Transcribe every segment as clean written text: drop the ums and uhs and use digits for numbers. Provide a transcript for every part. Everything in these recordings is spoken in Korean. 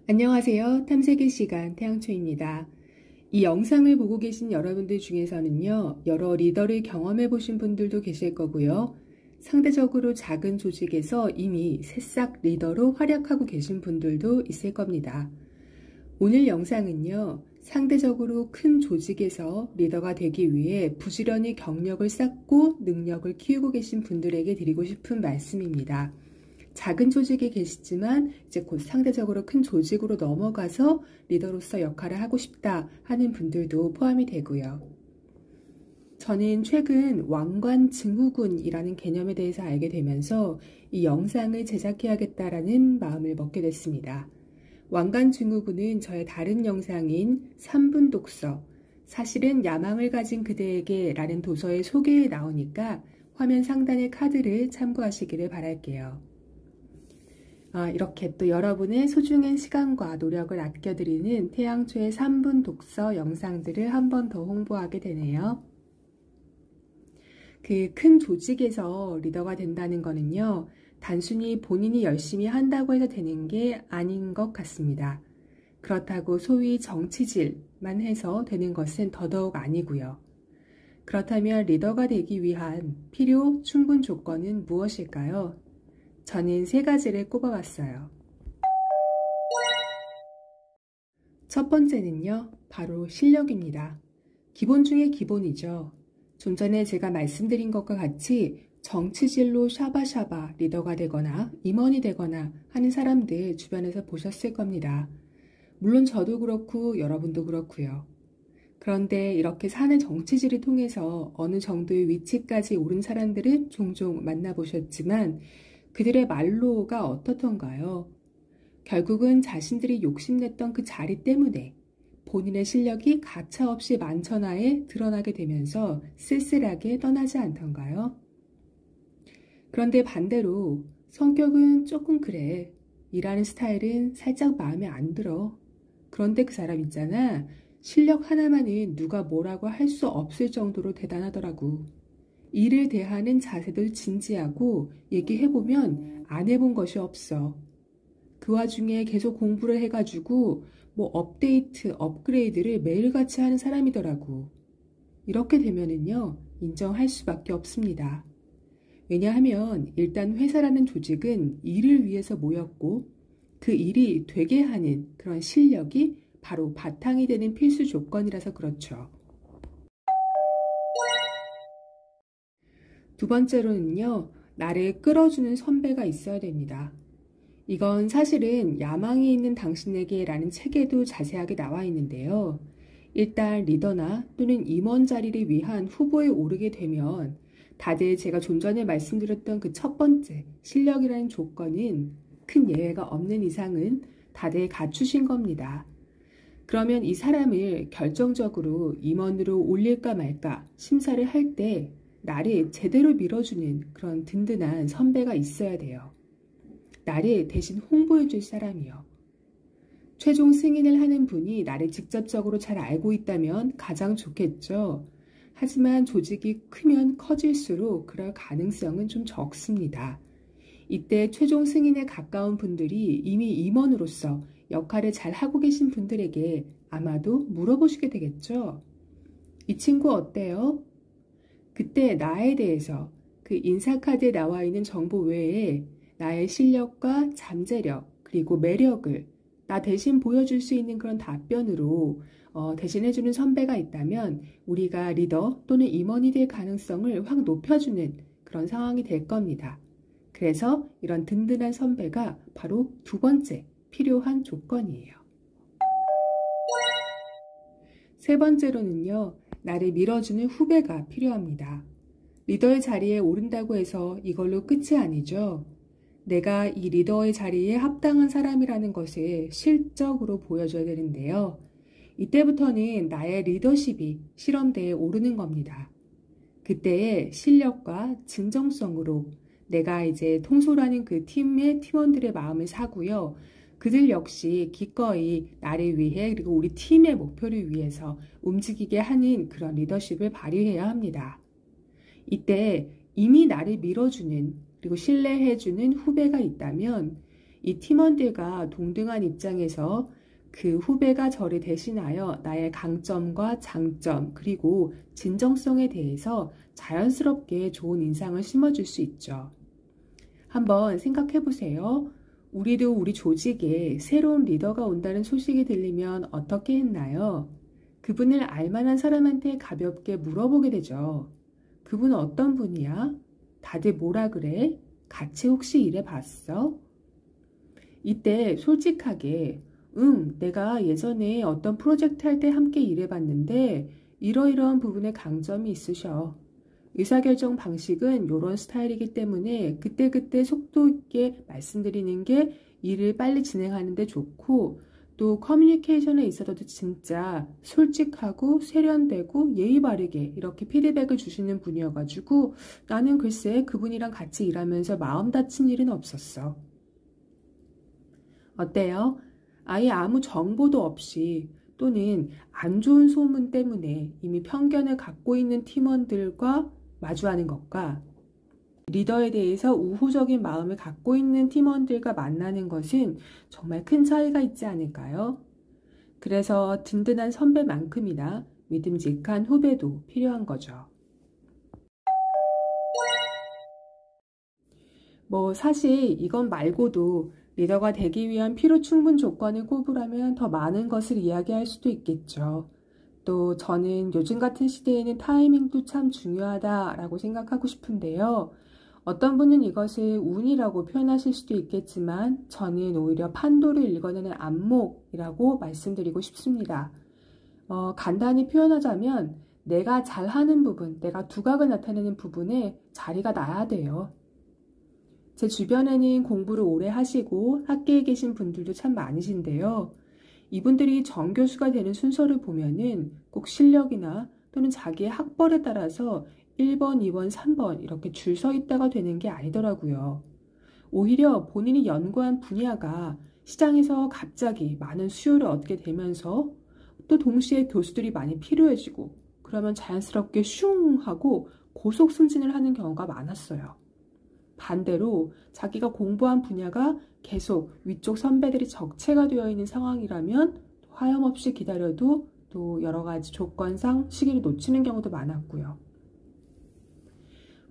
안녕하세요. 탐색의 시간 태양초입니다. 이 영상을 보고 계신 여러분들 중에서는요, 여러 리더를 경험해 보신 분들도 계실 거고요. 상대적으로 작은 조직에서 이미 새싹 리더로 활약하고 계신 분들도 있을 겁니다. 오늘 영상은요, 상대적으로 큰 조직에서 리더가 되기 위해 부지런히 경력을 쌓고 능력을 키우고 계신 분들에게 드리고 싶은 말씀입니다. 작은 조직에 계시지만 이제 곧 상대적으로 큰 조직으로 넘어가서 리더로서 역할을 하고 싶다 하는 분들도 포함이 되고요. 저는 최근 왕관증후군이라는 개념에 대해서 알게 되면서 이 영상을 제작해야겠다라는 마음을 먹게 됐습니다. 왕관증후군은 저의 다른 영상인 3분 독서, 사실은 야망을 가진 그대에게 라는 도서의 소개에 나오니까 화면 상단의 카드를 참고하시기를 바랄게요. 이렇게 또 여러분의 소중한 시간과 노력을 아껴드리는 태양초의 3분 독서 영상들을 한 번 더 홍보하게 되네요. 그 큰 조직에서 리더가 된다는 거는요, 단순히 본인이 열심히 한다고 해서 되는 게 아닌 것 같습니다. 그렇다고 소위 정치질만 해서 되는 것은 더더욱 아니고요. 그렇다면 리더가 되기 위한 필요 충분 조건은 무엇일까요? 저는 3가지를 꼽아봤어요. 첫 번째는요, 바로 실력입니다. 기본 중에 기본이죠. 좀 전에 제가 말씀드린 것과 같이 정치질로 샤바샤바 리더가 되거나 임원이 되거나 하는 사람들 주변에서 보셨을 겁니다. 물론 저도 그렇고 여러분도 그렇고요. 그런데 이렇게 사는 정치질을 통해서 어느 정도의 위치까지 오른 사람들은 종종 만나보셨지만 그들의 말로가 어떻던가요? 결국은 자신들이 욕심냈던 그 자리 때문에 본인의 실력이 가차없이 만천하에 드러나게 되면서 쓸쓸하게 떠나지 않던가요? 그런데 반대로 성격은 조금 그래. 일하는 스타일은 살짝 마음에 안 들어. 그런데 그 사람 있잖아. 실력 하나만은 누가 뭐라고 할 수 없을 정도로 대단하더라고. 일을 대하는 자세도 진지하고 얘기해보면 안 해본 것이 없어. 그 와중에 계속 공부를 해가지고 뭐 업데이트, 업그레이드를 매일같이 하는 사람이더라고. 이렇게 되면은요, 인정할 수밖에 없습니다. 왜냐하면 일단 회사라는 조직은 일을 위해서 모였고 그 일이 되게 하는 그런 실력이 바로 바탕이 되는 필수 조건이라서 그렇죠. 두 번째로는요, 나를 끌어주는 선배가 있어야 됩니다. 이건 사실은 야망이 있는 당신에게 라는 책에도 자세하게 나와 있는데요. 일단 리더나 또는 임원 자리를 위한 후보에 오르게 되면 다들 제가 좀 전에 말씀드렸던 그 첫 번째 실력이라는 조건은 큰 예외가 없는 이상은 다들 갖추신 겁니다. 그러면 이 사람을 결정적으로 임원으로 올릴까 말까 심사를 할 때 나를 제대로 밀어주는 그런 든든한 선배가 있어야 돼요. 나를 대신 홍보해 줄 사람이요. 최종 승인을 하는 분이 나를 직접적으로 잘 알고 있다면 가장 좋겠죠. 하지만 조직이 크면 커질수록 그럴 가능성은 좀 적습니다. 이때 최종 승인에 가까운 분들이 이미 임원으로서 역할을 잘 하고 계신 분들에게 아마도 물어보시게 되겠죠. 이 친구 어때요? 그때 나에 대해서 그 인사카드에 나와 있는 정보 외에 나의 실력과 잠재력 그리고 매력을 나 대신 보여줄 수 있는 그런 답변으로 대신해주는 선배가 있다면 우리가 리더 또는 임원이 될 가능성을 확 높여주는 그런 상황이 될 겁니다. 그래서 이런 든든한 선배가 바로 두 번째 필요한 조건이에요. 세 번째로는요, 나를 밀어주는 후배가 필요합니다. 리더의 자리에 오른다고 해서 이걸로 끝이 아니죠. 내가 이 리더의 자리에 합당한 사람이라는 것을 실적으로 보여줘야 되는데요. 이때부터는 나의 리더십이 실험대에 오르는 겁니다. 그때의 실력과 진정성으로 내가 이제 통솔하는 그 팀의 팀원들의 마음을 사고요. 그들 역시 기꺼이 나를 위해 그리고 우리 팀의 목표를 위해서 움직이게 하는 그런 리더십을 발휘해야 합니다. 이때 이미 나를 밀어주는 그리고 신뢰해주는 후배가 있다면 이 팀원들과 동등한 입장에서 그 후배가 저를 대신하여 나의 강점과 장점 그리고 진정성에 대해서 자연스럽게 좋은 인상을 심어줄 수 있죠. 한번 생각해 보세요. 우리도 우리 조직에 새로운 리더가 온다는 소식이 들리면 어떻게 했나요? 그분을 알만한 사람한테 가볍게 물어보게 되죠. 그분은 어떤 분이야? 다들 뭐라 그래? 같이 혹시 일해봤어? 이때 솔직하게 내가 예전에 어떤 프로젝트 할 때 함께 일해봤는데 이러이러한 부분에 강점이 있으셔. 의사결정 방식은 이런 스타일이기 때문에 그때그때 속도 있게 말씀드리는 게 일을 빨리 진행하는 데 좋고 또 커뮤니케이션에 있어서도 진짜 솔직하고 세련되고 예의 바르게 이렇게 피드백을 주시는 분이어가지고 나는 글쎄 그분이랑 같이 일하면서 마음 다친 일은 없었어. 어때요? 아예 아무 정보도 없이 또는 안 좋은 소문 때문에 이미 편견을 갖고 있는 팀원들과 마주하는 것과 리더에 대해서 우호적인 마음을 갖고 있는 팀원들과 만나는 것은 정말 큰 차이가 있지 않을까요? 그래서 든든한 선배만큼이나 믿음직한 후배도 필요한 거죠. 사실 이건 말고도 리더가 되기 위한 필요 충분 조건을 꼽으라면 더 많은 것을 이야기할 수도 있겠죠. 또 저는 요즘 같은 시대에는 타이밍도 참 중요하다라고 생각하고 싶은데요. 어떤 분은 이것을 운이라고 표현하실 수도 있겠지만 저는 오히려 판도를 읽어내는 안목이라고 말씀드리고 싶습니다. 간단히 표현하자면 내가 잘하는 부분, 내가 두각을 나타내는 부분에 자리가 나야 돼요. 제 주변에는 공부를 오래 하시고 학계에 계신 분들도 참 많으신데요. 이분들이 정교수가 되는 순서를 보면은 꼭 실력이나 또는 자기의 학벌에 따라서 1번, 2번, 3번 이렇게 줄 서 있다가 되는 게 아니더라고요. 오히려 본인이 연구한 분야가 시장에서 갑자기 많은 수요를 얻게 되면서 또 동시에 교수들이 많이 필요해지고 그러면 자연스럽게 슝 하고 고속 승진을 하는 경우가 많았어요. 반대로 자기가 공부한 분야가 계속 위쪽 선배들이 적체가 되어 있는 상황이라면 하염없이 기다려도 또 여러 가지 조건상 시기를 놓치는 경우도 많았고요.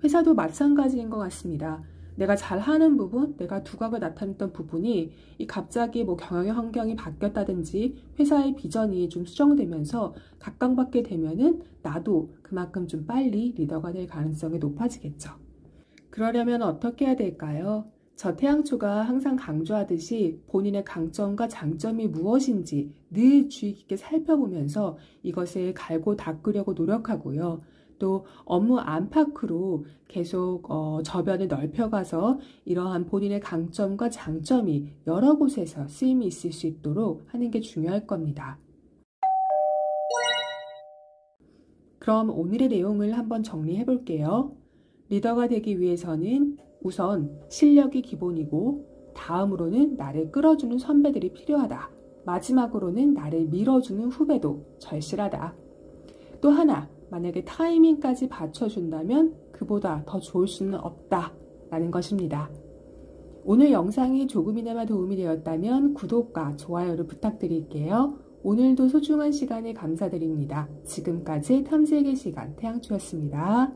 회사도 마찬가지인 것 같습니다. 내가 잘하는 부분, 내가 두각을 나타냈던 부분이 갑자기 경영 환경이 바뀌었다든지 회사의 비전이 좀 수정되면서 각광받게 되면은 나도 그만큼 좀 빨리 리더가 될 가능성이 높아지겠죠. 그러려면 어떻게 해야 될까요? 저 태양초가 항상 강조하듯이 본인의 강점과 장점이 무엇인지 늘 주의 깊게 살펴보면서 이것을 갈고 닦으려고 노력하고요. 또 업무 안팎으로 계속 저변을 넓혀가서 이러한 본인의 강점과 장점이 여러 곳에서 쓰임이 있을 수 있도록 하는 게 중요할 겁니다. 그럼 오늘의 내용을 한번 정리해 볼게요. 리더가 되기 위해서는 우선 실력이 기본이고 다음으로는 나를 끌어주는 선배들이 필요하다. 마지막으로는 나를 밀어주는 후배도 절실하다. 또 하나, 만약에 타이밍까지 받쳐준다면 그보다 더 좋을 수는 없다 라는 것입니다. 오늘 영상이 조금이나마 도움이 되었다면 구독과 좋아요를 부탁드릴게요. 오늘도 소중한 시간을 감사드립니다. 지금까지 탐색의 시간 태양초였습니다.